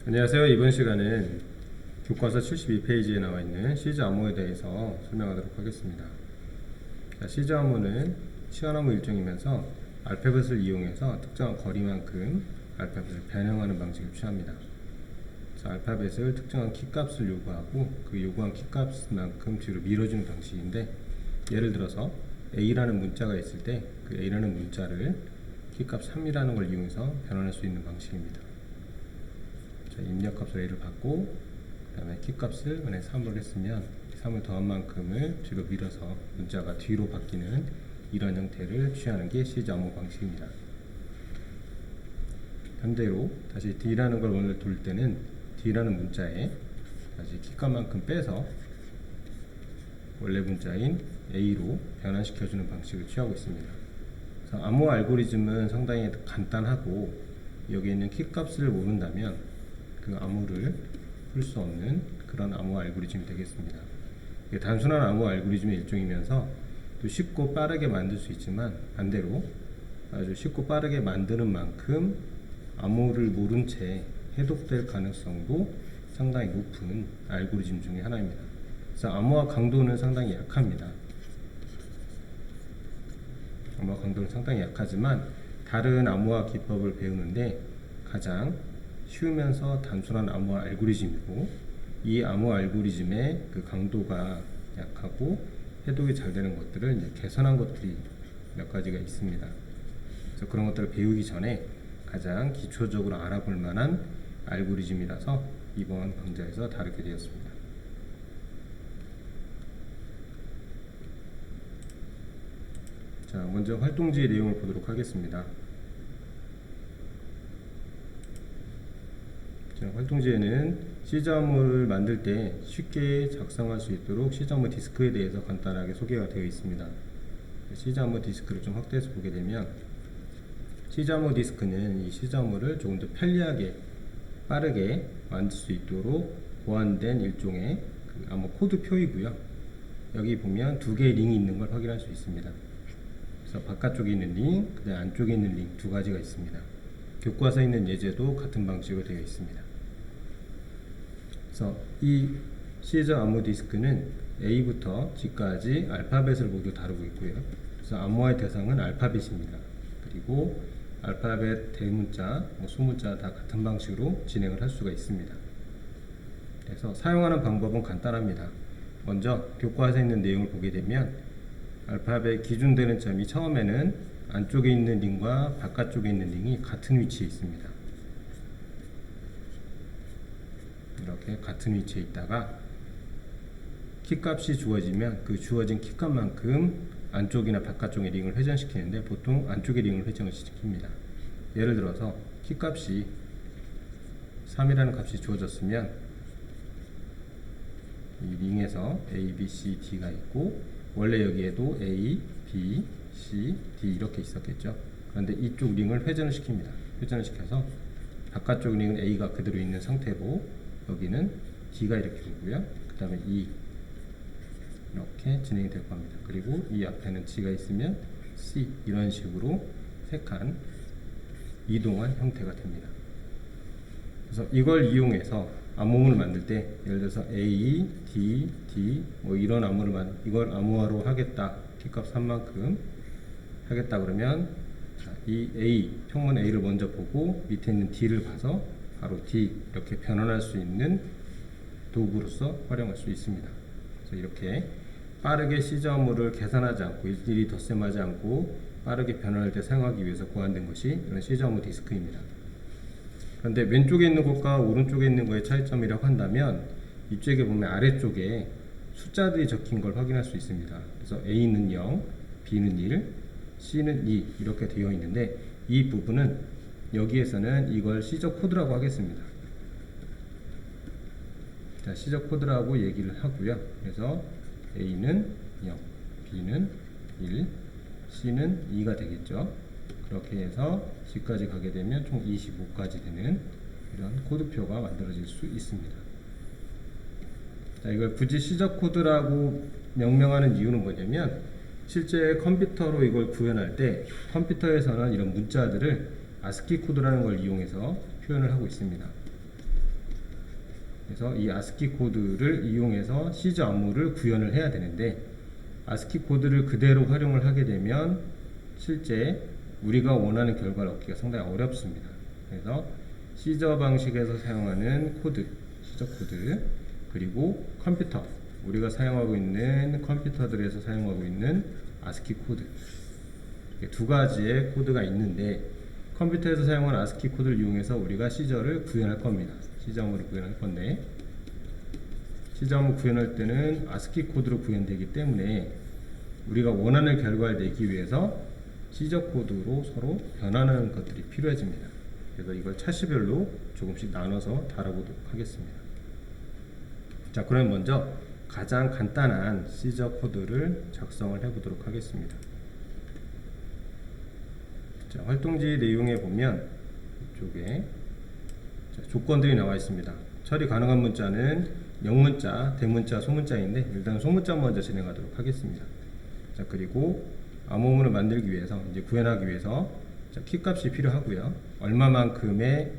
안녕하세요. 이번 시간은 교과서 72페이지에 나와 있는 시즈 암호에 대해서 설명하도록 하겠습니다. 시즈 암호는 치환암호 일종이면서 알파벳을 이용해서 특정한 거리만큼 알파벳을 변형하는 방식을 취합니다. 알파벳을 특정한 키값을 요구하고 그 요구한 키값만큼 뒤로 밀어주는 방식인데, 예를 들어서 A라는 문자가 있을 때 그 A라는 문자를 키값 3이라는 걸 이용해서 변환할 수 있는 방식입니다. 입력값을 A를 받고 그 다음에 키값을 만약에 3을 했으면 3을 더한 만큼을 뒤로 밀어서 문자가 뒤로 바뀌는 이런 형태를 취하는 게 시즈 암호 방식입니다. 반대로 다시 D라는 걸 원래 돌 때는 D라는 문자에 다시 키값만큼 빼서 원래 문자인 A로 변환시켜주는 방식을 취하고 있습니다. 그래서 암호 알고리즘은 상당히 간단하고, 여기에 있는 키값을 모른다면 그 암호를 풀 수 없는 그런 암호 알고리즘이 되겠습니다. 이게 단순한 암호 알고리즘의 일종이면서 또 쉽고 빠르게 만들 수 있지만, 반대로 아주 쉽고 빠르게 만드는 만큼 암호를 모른 채 해독될 가능성도 상당히 높은 알고리즘 중에 하나입니다. 그래서 암호화 강도는 상당히 약합니다. 암호화 강도는 상당히 약하지만 다른 암호화 기법을 배우는데 가장 쉬우면서 단순한 암호화 알고리즘이고, 이 암호화 알고리즘의 그 강도가 약하고 해독이 잘 되는 것들을 이제 개선한 것들이 몇 가지가 있습니다. 그래서 그런 것들을 배우기 전에 가장 기초적으로 알아볼 만한 알고리즘이라서 이번 강좌에서 다루게 되었습니다. 자, 먼저 활동지의 내용을 보도록 하겠습니다. 자, 활동지에는 시즈 암호를 만들 때 쉽게 작성할 수 있도록 시즈 암호 디스크에 대해서 간단하게 소개가 되어 있습니다. 시즈 암호 디스크를 좀 확대해서 보게 되면, 시즈 암호 디스크는 이 시즈 암호를 조금 더 편리하게 빠르게 만들 수 있도록 보완된 일종의 그 암호 코드 표이고요. 여기 보면 두 개의 링이 있는 걸 확인할 수 있습니다. 그래서 바깥쪽에 있는 링, 그 다음 안쪽에 있는 링 두 가지가 있습니다. 교과서에 있는 예제도 같은 방식으로 되어 있습니다. 그래서 이 시즈 암호 디스크는 A부터 G까지 알파벳을 모두 다루고 있고요. 그래서 암호화의 대상은 알파벳입니다. 그리고 알파벳 대문자, 소문자 다 같은 방식으로 진행을 할 수가 있습니다. 그래서 사용하는 방법은 간단합니다. 먼저 교과서에 있는 내용을 보게 되면, 알파벳 기준되는 점이 처음에는 안쪽에 있는 링과 바깥쪽에 있는 링이 같은 위치에 있습니다. 이렇게 같은 위치에 있다가 키값이 주어지면 그 주어진 키값만큼 안쪽이나 바깥쪽의 링을 회전시키는데, 보통 안쪽의 링을 회전을 시킵니다. 예를 들어서 키값이 3이라는 값이 주어졌으면 이 링에서 A, B, C, D가 있고, 원래 여기에도 A, B, C, D 이렇게 있었겠죠. 그런데 이쪽 링을 회전을 시킵니다. 회전을 시켜서 바깥쪽 링은 A가 그대로 있는 상태로 여기는 D가 이렇게 오고요. 그 다음에 E 이렇게 진행이 될 겁니다. 그리고 이 앞에는 G가 있으면 C 이런 식으로 세 칸 이동한 형태가 됩니다. 그래서 이걸 이용해서 암호문을 만들 때, 예를 들어서 A, D, D 이런 암호를 이걸 암호화로 하겠다, 키값 3만큼 하겠다 그러면, 이 A, 평문 A를 먼저 보고 밑에 있는 D를 봐서 바로 D 이렇게 변환할 수 있는 도구로서 활용할 수 있습니다. 그래서 이렇게 빠르게 시즈 암호를 계산하지 않고 일일이 덧셈하지 않고 빠르게 변환할 때 사용하기 위해서 고안된 것이 이런 시즈 암호 디스크입니다. 그런데 왼쪽에 있는 것과 오른쪽에 있는 것의 차이점이라고 한다면, 이쪽에 보면 아래쪽에 숫자들이 적힌 걸 확인할 수 있습니다. 그래서 A는 0, B는 1, C는 2 이렇게 되어 있는데, 이 부분은 여기에서는 이걸 시저 코드라고 하겠습니다. 자, 시저 코드라고 얘기를 하고요. 그래서 A는 0, B는 1, C는 2가 되겠죠. 그렇게 해서 G까지 가게 되면 총 25까지 되는 이런 코드표가 만들어질 수 있습니다. 자, 이걸 굳이 시저 코드라고 명명하는 이유는 뭐냐면, 실제 컴퓨터로 이걸 구현할 때 컴퓨터에서는 이런 문자들을 아스키 코드라는 걸 이용해서 표현을 하고 있습니다. 그래서 이 아스키 코드를 이용해서 시저 암호를 구현을 해야 되는데, 아스키 코드를 그대로 활용을 하게 되면 실제 우리가 원하는 결과를 얻기가 상당히 어렵습니다. 그래서 시저 방식에서 사용하는 코드, 시저 코드, 그리고 컴퓨터, 우리가 사용하고 있는 컴퓨터들에서 사용하고 있는 아스키 코드, 이렇게 두 가지의 코드가 있는데, 컴퓨터에서 사용하는 아스키 코드를 이용해서 우리가 시저를 구현할 겁니다. 시저 암호를 구현할 건데, 시저 암호 구현할 때는 아스키 코드로 구현되기 때문에 우리가 원하는 결과를 내기 위해서 시저 코드로 서로 변환하는 것들이 필요해집니다. 그래서 이걸 차시별로 조금씩 나눠서 다뤄보도록 하겠습니다. 자, 그럼 먼저 가장 간단한 시저 코드를 작성을 해보도록 하겠습니다. 자, 활동지 내용에 보면 이쪽에 조건들이 나와 있습니다. 처리 가능한 문자는 영문자, 대문자, 소문자인데 일단 소문자 먼저 진행하도록 하겠습니다. 자, 그리고 암호문을 만들기 위해서, 이제 구현하기 위해서 키값이 필요하고요. 얼마만큼의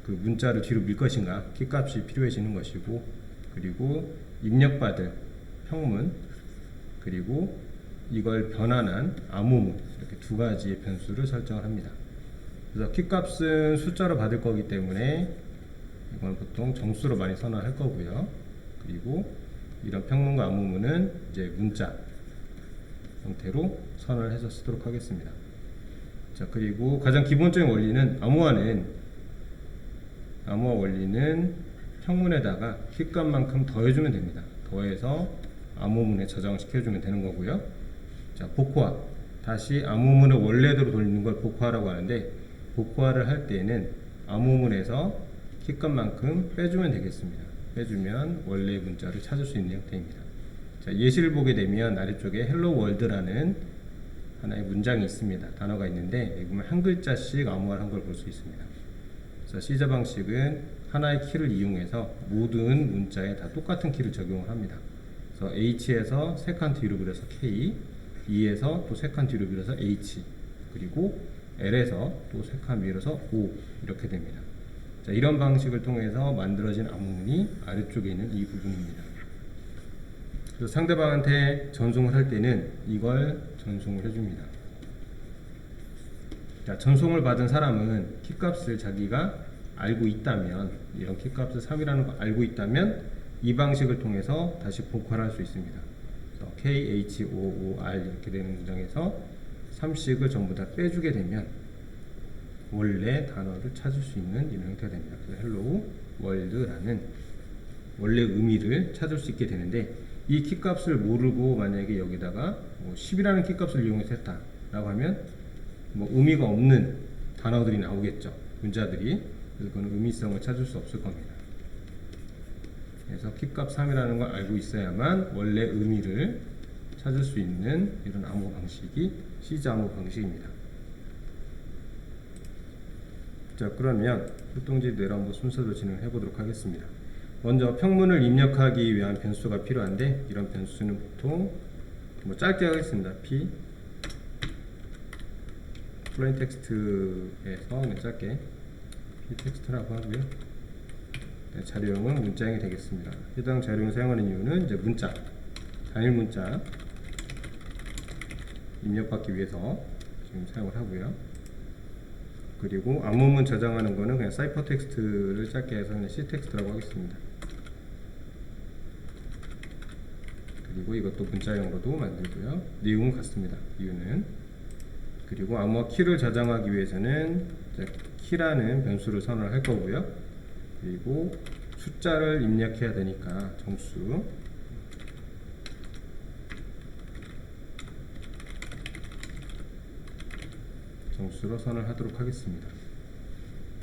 그 문자를 뒤로 밀 것인가, 키값이 필요해지는 것이고, 그리고 입력받을 평문, 그리고 이걸 변환한 암호문, 이렇게 두 가지의 변수를 설정을 합니다. 그래서 키값은 숫자로 받을 거기 때문에 이건 보통 정수로 많이 선언할 거고요. 그리고 이런 평문과 암호문은 이제 문자 형태로 선언을 해서 쓰도록 하겠습니다. 자, 그리고 가장 기본적인 원리는 암호화 원리는 평문에다가 키값만큼 더해주면 됩니다. 더해서 암호문에 저장을 시켜주면 되는 거고요. 자, 복호화, 다시 암호문을 원래대로 돌리는 걸 복호화라고 하는데, 복호화를 할 때에는 암호문에서 키값만큼 빼주면 되겠습니다. 빼주면 원래 문자를 찾을 수 있는 형태입니다. 자, 예시를 보게 되면 아래쪽에 헬로 월드라는 하나의 문장이 있습니다. 단어가 있는데 여기 보면 한 글자씩 암호화를 한 걸 볼 수 있습니다. 그래서 시저 방식은 하나의 키를 이용해서 모든 문자에 다 똑같은 키를 적용을 합니다. 그래서 H에서 3칸 뒤로 그려서 K, E에서 또 3칸 뒤로 그려서 H, 그리고 L에서 또 3칸 밀어서 O, 이렇게 됩니다. 자, 이런 방식을 통해서 만들어진 암호문이 아래쪽에 있는 이 부분입니다. 그래서 상대방한테 전송을 할 때는 이걸 전송을 해줍니다. 자, 전송을 받은 사람은 키값을 자기가 알고 있다면, 이런 키값을 3이라는 걸 알고 있다면 이 방식을 통해서 다시 복화를 할 수 있습니다. 그래서 KHOOR 이렇게 되는 문장에서 3씩을 전부 다 빼주게 되면 원래 단어를 찾을 수 있는 이런 형태가 됩니다. 그래서 헬로 월드라는 원래 의미를 찾을 수 있게 되는데, 이 키값을 모르고 만약에 여기다가 10이라는 키값을 이용해서 했다 라고 하면 의미가 없는 단어들이 나오겠죠, 문자들이. 그래서 그건 의미성을 찾을 수 없을 겁니다. 그래서 키값 3이라는 걸 알고 있어야만 원래 의미를 찾을 수 있는 이런 암호 방식이 시저 암호 방식입니다. 자, 그러면 활동지대로 한번 순서로 진행해 보도록 하겠습니다. 먼저 평문을 입력하기 위한 변수가 필요한데, 이런 변수는 보통 짧게 하겠습니다. P 플레인 텍스트에서 짧게 P 텍스트라고 하고요. 네, 자료형은 문자형이 되겠습니다. 해당 자료형을 사용하는 이유는 이제 문자, 단일 문자 입력받기 위해서 지금 사용을 하고요. 그리고 암호문 저장하는 거는 그냥 사이퍼 텍스트를 짧게 해서 그냥 C 텍스트라고 하겠습니다. 그리고 이것도 문자형으로도 만들고요. 내용은 같습니다. 이유는. 그리고 암호화 키를 저장하기 위해서는 키라는 변수를 선언을 할 거고요. 그리고 숫자를 입력해야 되니까 정수로 선언을 하도록 하겠습니다.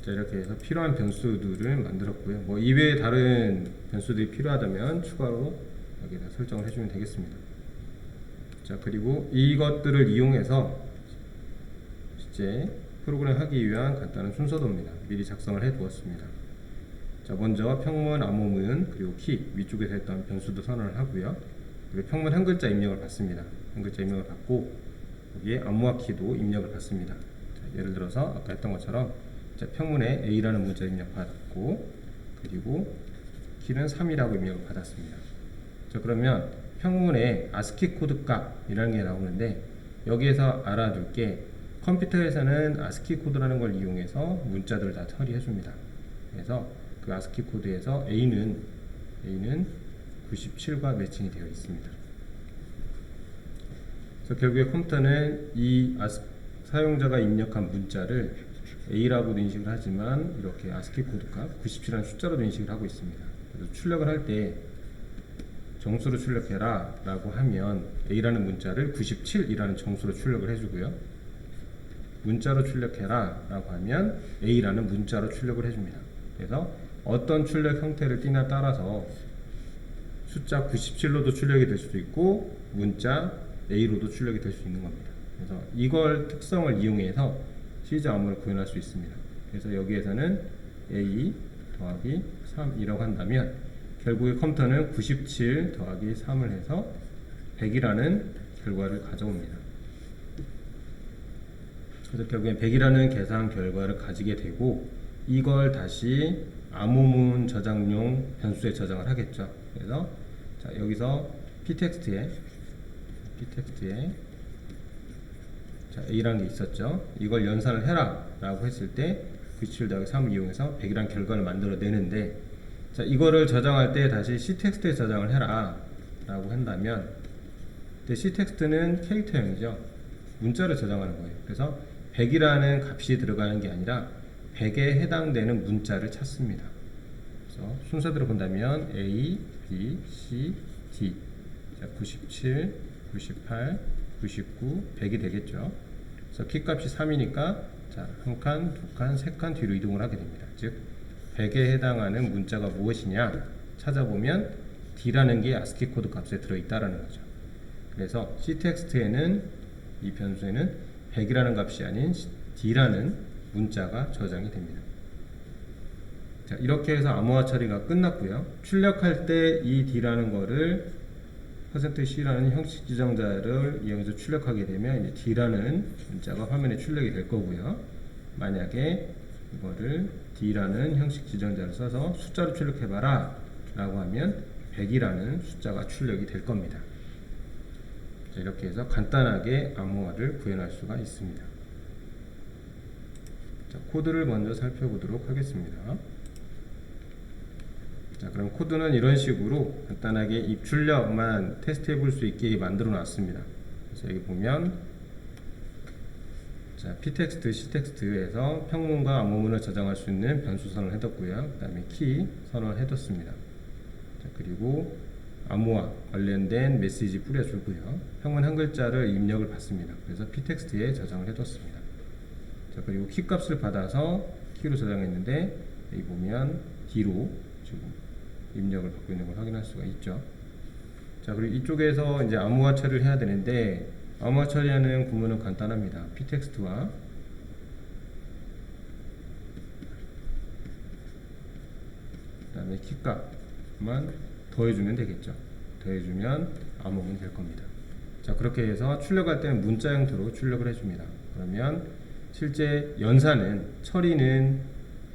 자, 이렇게 해서 필요한 변수들을 만들었고요. 이외에 다른 변수들이 필요하다면 추가로 여기다 설정을 해주면 되겠습니다. 자, 그리고 이것들을 이용해서 실제 프로그램 하기 위한 간단한 순서도입니다. 미리 작성을 해 두었습니다. 자, 먼저 평문, 암호문, 그리고 키, 위쪽에서 했던 변수도 선언을 하고요. 그리고 평문 한 글자 입력을 받습니다. 한 글자 입력을 받고 여기에 암호화 키도 입력을 받습니다. 자, 예를 들어서 아까 했던 것처럼 평문에 A라는 문자 입력 받았고, 그리고 키는 3이라고 입력을 받았습니다. 자, 그러면 평문에 ASCII 코드 값이라는 게 나오는데 여기에서 알아둘 게 컴퓨터에서는 ASCII 코드라는 걸 이용해서 문자들을 다 처리해 줍니다. 그래서 그 ASCII 코드에서 A는 97과 매칭이 되어 있습니다. 그래서 결국에 컴퓨터는 이 사용자가 입력한 문자를 A라고도 인식을 하지만 이렇게 ASCII 코드 값 97이라는 숫자로도 인식을 하고 있습니다. 그래서 출력을 할 때 정수로 출력해라 라고 하면 A라는 문자를 97이라는 정수로 출력을 해주고요. 문자로 출력해라 라고 하면 A라는 문자로 출력을 해줍니다. 그래서 어떤 출력 형태를 띠나 따라서 숫자 97로도 출력이 될 수도 있고 문자 A로도 출력이 될 수 있는 겁니다. 그래서 이걸 특성을 이용해서 시리즈 암호를 구현할 수 있습니다. 그래서 여기에서는 A 더하기 3이라고 한다면 결국에 컴퓨터는 97 더하기 3을 해서 100이라는 결과를 가져옵니다. 그래서 결국엔 100이라는 계산 결과를 가지게 되고 이걸 다시 암호문 저장용 변수에 저장을 하겠죠. 그래서 자, 여기서 ptext에 자, A라는 게 있었죠. 이걸 연산을 해라 라고 했을 때 97 더하기 3을 이용해서 100이라는 결과를 만들어 내는데 자, 이거를 저장할 때 다시 ctext에 저장을 해라 라고 한다면 ctext는 캐릭터형이죠. 문자를 저장하는 거예요. 그래서 100이라는 값이 들어가는 게 아니라 100에 해당되는 문자를 찾습니다. 그래서 순서대로 본다면 A, B, C, D 자, 97, 98, 99, 100이 되겠죠. 그래서 키값이 3이니까 자, 한 칸, 두 칸, 세 칸 뒤로 이동을 하게 됩니다. 즉 100에 해당하는 문자가 무엇이냐 찾아보면 D라는 게 ASCII 코드 값에 들어있다라는 거죠. 그래서 ctext에는 이 변수에는 100이라는 값이 아닌 D라는 문자가 저장이 됩니다. 자, 이렇게 해서 암호화 처리가 끝났고요. 출력할 때 이 D라는 거를 %C라는 형식 지정자를 이용해서 출력하게 되면 이제 D라는 문자가 화면에 출력이 될 거고요. 만약에 이거를 D라는 형식 지정자를 써서 숫자로 출력해봐라 라고 하면 100이라는 숫자가 출력이 될 겁니다. 자, 이렇게 해서 간단하게 암호화를 구현할 수가 있습니다. 자, 코드를 먼저 살펴보도록 하겠습니다. 자, 그럼 코드는 이런 식으로 간단하게 입출력만 테스트해 볼 수 있게 만들어 놨습니다. 그래서 여기 보면 자, ptext, ctext에서 평문과 암호문을 저장할 수 있는 변수 선언을 해뒀고요. 그 다음에 키 선언을 해뒀습니다. 자, 그리고 암호화 관련된 메시지 뿌려주고요. 평문 한 글자를 입력을 받습니다. 그래서 ptext에 저장을 해뒀습니다. 자, 그리고 키 값을 받아서 키로 저장했는데 여기 보면 D로 지금 입력을 받고 있는 걸 확인할 수가 있죠. 자, 그리고 이쪽에서 이제 암호화 처리를 해야 되는데 암호화 처리하는 구문은 간단합니다. ptext와 그 다음에 키값만 더해주면 되겠죠. 더해주면 암호문이 될 겁니다. 자, 그렇게 해서 출력할 때는 문자 형태로 출력을 해줍니다. 그러면 실제 연산은 처리는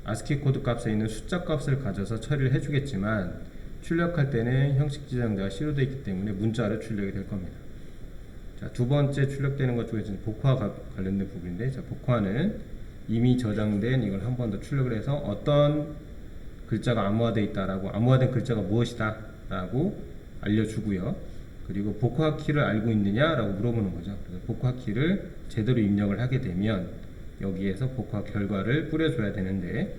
ASCII 코드 값에 있는 숫자 값을 가져서 처리를 해주겠지만 출력할 때는 형식 지정자가 C로 되어 있기 때문에 문자로 출력이 될 겁니다. 자, 두 번째 출력되는 것 중에서 복화 관련된 부분인데 자, 복화는 이미 저장된 이걸 한 번 더 출력을 해서 어떤 글자가 암호화되어 있다라고 암호화된 글자가 무엇이다 라고 알려주고요. 그리고 복화 키를 알고 있느냐 라고 물어보는 거죠. 그래서 복화 키를 제대로 입력을 하게 되면 여기에서 복화 결과를 뿌려줘야 되는데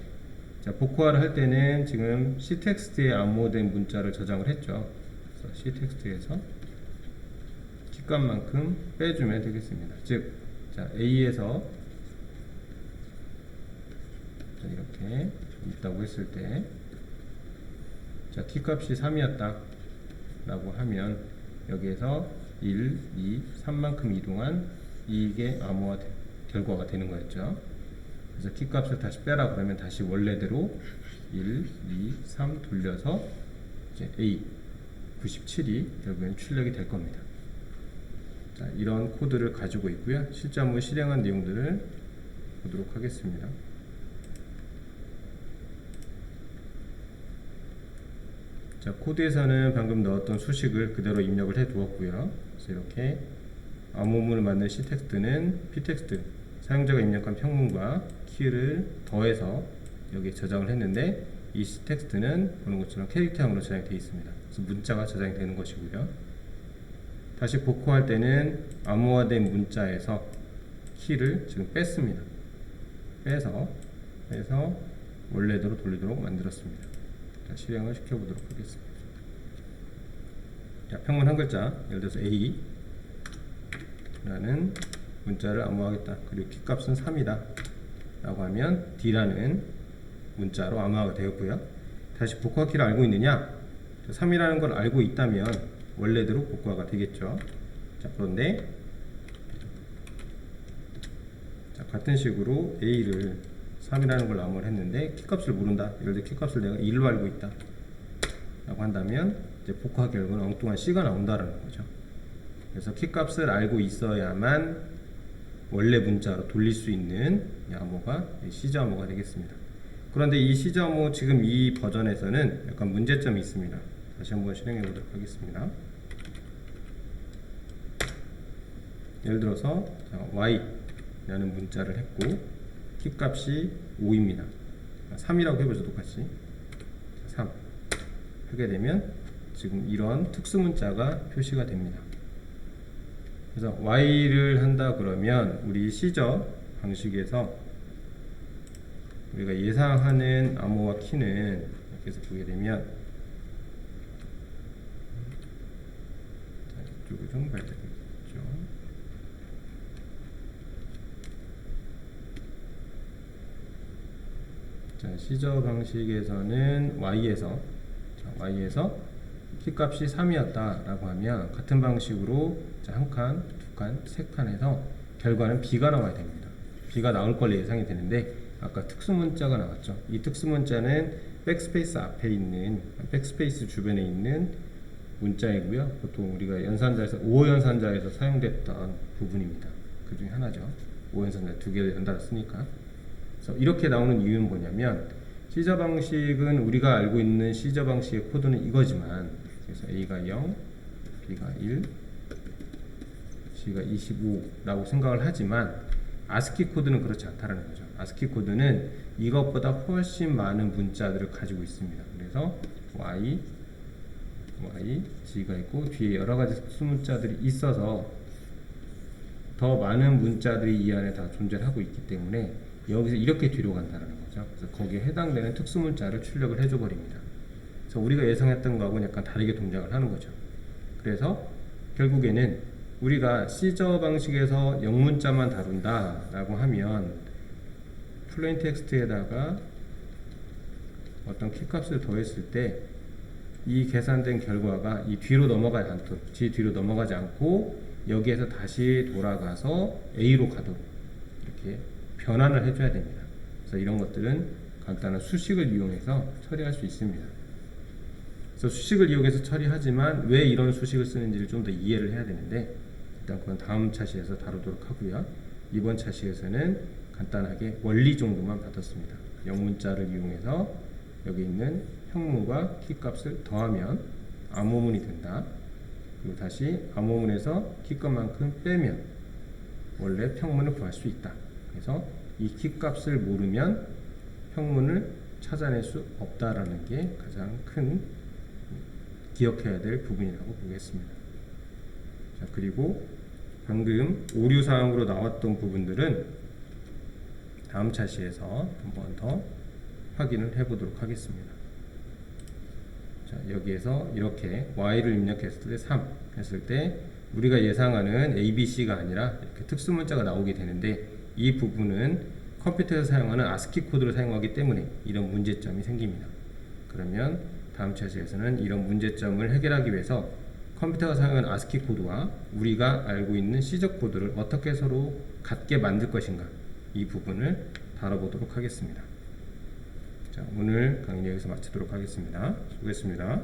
자, 복화를 할 때는 지금 ctext에 암호된 문자를 저장을 했죠. 그래서 ctext에서 키값만큼 빼주면 되겠습니다. 즉 자, A에서 자, 이렇게 있다고 했을 때 자, 키값이 3이었다 라고 하면 여기에서 1, 2, 3만큼 이동한 이게 암호화 결과가 되는 거였죠. 그래서 키값을 다시 빼라 그러면 다시 원래대로 1, 2, 3 돌려서 이제 A 97이 결국엔 출력이 될 겁니다. 자, 이런 코드를 가지고 있고요. 실제 한번 실행한 내용들을 보도록 하겠습니다. 자, 코드에서는 방금 넣었던 수식을 그대로 입력을 해 두었고요. 그래서 이렇게 암호문을 만든 c텍스트는 p텍스트, 사용자가 입력한 평문과 키를 더해서 여기에 저장을 했는데, 이 c텍스트는 보는 것처럼 캐릭터형으로 저장이 되어 있습니다. 그래서 문자가 저장이 되는 것이고요. 다시 복구할 때는 암호화된 문자에서 키를 지금 뺐습니다. 빼서 원래대로 돌리도록 만들었습니다. 자, 실행을 시켜보도록 하겠습니다. 자, 평문 한 글자, 예를 들어서 A 라는 문자를 암호하겠다. 그리고 키값은 3이다 라고 하면 D라는 문자로 암호화가 되었고요. 다시 복구화 키를 알고 있느냐? 3이라는 걸 알고 있다면 원래대로 복구화가 되겠죠. 자, 그런데 자, 같은 식으로 A를 3이라는 걸 암호를 했는데 키값을 모른다. 예를 들어 키값을 내가 1로 알고 있다 라고 한다면 이제 복구화 결과는 엉뚱한 C가 나온다라는 거죠. 그래서 키값을 알고 있어야만 원래 문자로 돌릴 수 있는 암호가 시저 암호가 되겠습니다. 그런데 이 시저 암호 지금 이 버전에서는 약간 문제점이 있습니다. 다시 한번 실행해 보도록 하겠습니다. 예를 들어서 Y라는 문자를 했고 키값이 5입니다. 3이라고 해보죠. 똑같이 3 하게 되면 지금 이런 특수 문자가 표시가 됩니다. 그래서 Y를 한다 그러면 우리 시저 방식에서 우리가 예상하는 암호화 키는 이렇게 해서 보게 되면, 자, 이쪽을 좀 봐야 되겠죠. 자, 시저 방식에서는 Y에서 키값이 3이었다 라고 하면 같은 방식으로 한 칸, 두 칸, 세 칸에서 결과는 B가 나와야 됩니다. B가 나올 걸로 예상이 되는데 아까 특수문자가 나왔죠. 이 특수문자는 백스페이스 앞에 있는, 백스페이스 주변에 있는 문자이고요. 보통 우리가 연산자에서 5호 연산자에서 사용됐던 부분입니다. 그 중에 하나죠. 5호 연산자 두 개를 연달아 쓰니까. 그래서 이렇게 나오는 이유는 뭐냐면, 시저 방식은 우리가 알고 있는 시저 방식의 코드는 이거지만, 그래서 A가 0, B가 1, C가 25라고 생각을 하지만 아스키 코드는 그렇지 않다는 거죠. 아스키 코드는 이것보다 훨씬 많은 문자들을 가지고 있습니다. 그래서 Y, G가 있고 뒤에 여러 가지 수문자들이 있어서 더 많은 문자들이 이 안에 다 존재하고 있기 때문에 여기서 이렇게 뒤로 간다는 거죠. 그래서 거기에 해당되는 특수문자를 출력을 해줘 버립니다. 그래서 우리가 예상했던 거하고는 약간 다르게 동작을 하는 거죠. 그래서 결국에는 우리가 시저 방식에서 영문자만 다룬다 라고 하면 플레인 텍스트에다가 어떤 키값을 더했을 때 이 계산된 결과가 이 뒤로 넘어가지 않도록, 뒤로 넘어가지 않고 여기에서 다시 돌아가서 A로 가도록 이렇게 변환을 해줘야 됩니다. 그래서 이런 것들은 간단한 수식을 이용해서 처리할 수 있습니다. 그래서 수식을 이용해서 처리하지만 왜 이런 수식을 쓰는지를 좀 더 이해를 해야 되는데, 일단 그건 다음 차시에서 다루도록 하고요. 이번 차시에서는 간단하게 원리 정도만 받았습니다. 영문자를 이용해서 여기 있는 평문과 키값을 더하면 암호문이 된다. 그리고 다시 암호문에서 키값만큼 빼면 원래 평문을 구할 수 있다. 그래서 이 키값을 모르면 평문을 찾아낼 수 없다라는 게 가장 큰 기억해야 될 부분이라고 보겠습니다. 자, 그리고 방금 오류사항으로 나왔던 부분들은 다음 차시에서 한 번 더 확인을 해보도록 하겠습니다. 자, 여기에서 이렇게 Y를 입력했을 때 3 했을 때 우리가 예상하는 A, B, C가 아니라 이렇게 특수문자가 나오게 되는데, 이 부분은 컴퓨터에서 사용하는 아스키 코드를 사용하기 때문에 이런 문제점이 생깁니다. 그러면 다음 차시에서는 이런 문제점을 해결하기 위해서 컴퓨터가 사용하는 아스키 코드와 우리가 알고 있는 시저 코드를 어떻게 서로 같게 만들 것인가, 이 부분을 다뤄보도록 하겠습니다. 자, 오늘 강의 여기서 마치도록 하겠습니다. 수고했습니다.